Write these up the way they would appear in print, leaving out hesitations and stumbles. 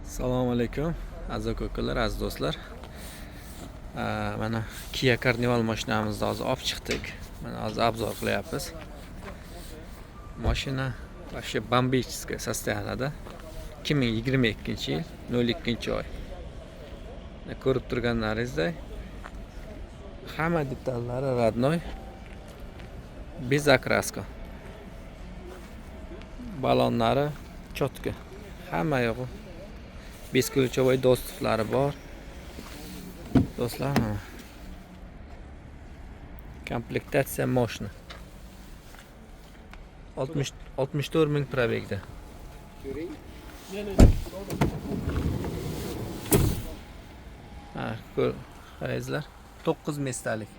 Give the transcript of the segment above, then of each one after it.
Assalomu alaykum aziz aka-ukalar, aziz do'stlar. Mana Kia Carnival mashinamizni hozir olib chiqdik. Mana hozir obzor qilyapmiz. Mashina вообще бомбическое состояние. 2022-yil 02-oy. Ko'rib turganlaringizdek, hamma detallari родной, без окраска. Balonlari cho'tka. Hamma yo'g'i бесключевой доступлari bor. Do'stlar, komplektatsiya moshina. 64 ming probegda. Qarangizlar, 9 mestalik.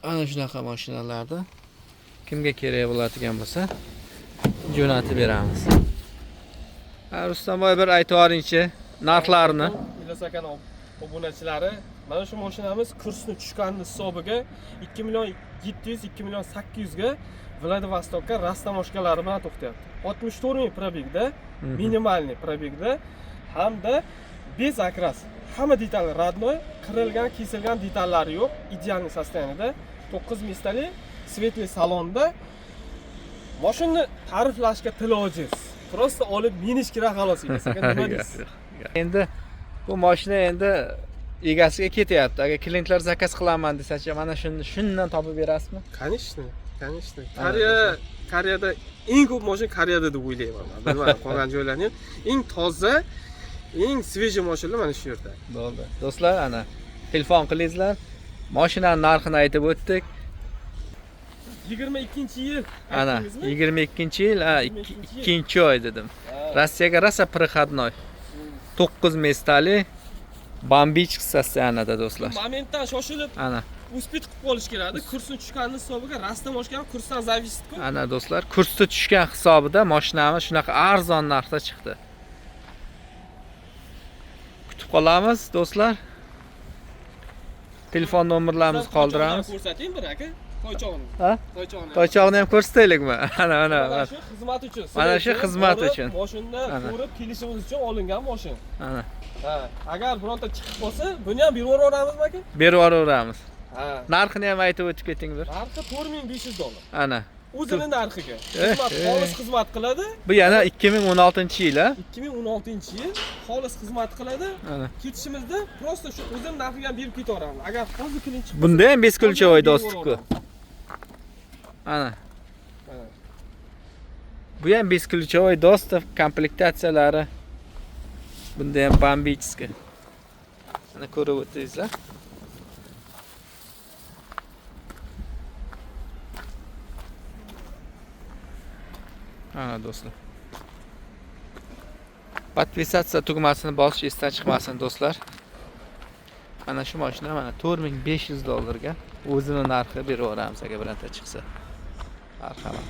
Ana shunaqa mashinalarda kimga kerak bo'ladigan bo'lsa, jo'natib beramiz. Rustamboy bir aytib yuboringchi narxlarini. Bilasakan obunachilari, mana shu mashinamiz kursni tushganini hisobiga 2 million 700, 2 million 800 ga Vladivostokka rastamoshkalari bilan to'xtayapti. 64 ming probegda, minimalniy probegda hamda без окрас. Hamma detal родной, qirilgan, kesilgan detallari yo'q, idealniy состоянияda 9 mestali, svetli salonda. Mashinani ta'riflashga til ojiz. Просто olib minish kerak xolos emas. Nima deysiz? Endi bu mashina endi egasiga ketyapti. Agar klientlar zakaz qilaman desa-chi, mana shundan topib berasizmi? Конечно. Koreyada eng ko'p mashina Koreyada deb o'ylayman. Bilmadim, qolgan joylarni eng toza, eng svejiy mashinalar mana shu yerda. Bo'ldi. Do'stlar, ana telefon qilingizlar. Mashinaning narxini aytib o'tdik. 22-yil. Ana 22-yil, 2-oy dedim. Rossiyaga rosa проходной. 9 mestali бомбическое состояние do'stlar. Momentdan shoshilib, ana uspit qilib qolish kerak. Kursni tushganini hisobiga rastamoshkani kursdan zavisitku. Ana do'stlar, kursda tushgan hisobida mashinamiz shunaqa arzon narxda chiqdi. Kutib qolamiz do'stlar. Telefon nomerlarimizni qoldiramiz. Ko'rsating bir aka. Toychog'ni. Ha? Toychog'ni ham ko'rsataylikmi? Ana. Mana shu xizmat uchun. Mana shu xizmat uchun. Mashinani ko'rib kelishimiz uchun olingan mashina. Ana. Ha, agar bironta chiqib qolsa, buni ham berib yuboramizmi aka? Berib yuboramiz. Ha. Narxini ham aytib o'tib keting bir. Narxi $4500. Ana. O'zining narxiga. Xolis xizmat qiladi. Bu yana 2016-yil, ha? 2016-yil xolis xizmat qiladi. Ana. Ketishimizda просто shu o'zining narxiga berib ketaveramiz. Agar hozir klient chiqsa, bunda ham бесключевой доступku. Ana. Bu ham бесключевой доступ, komplektatsiyalari. Bunda ham бомбический. Ana ko'rib o'tingizlar. Ana do'stlar. Подписаться tugmasini bosish esdan chiqmasin do'stlar. Mana shu mashina mana $4500 ga o'zining narxi berib yuboramiz agar bironta chiqsa. Marhamat.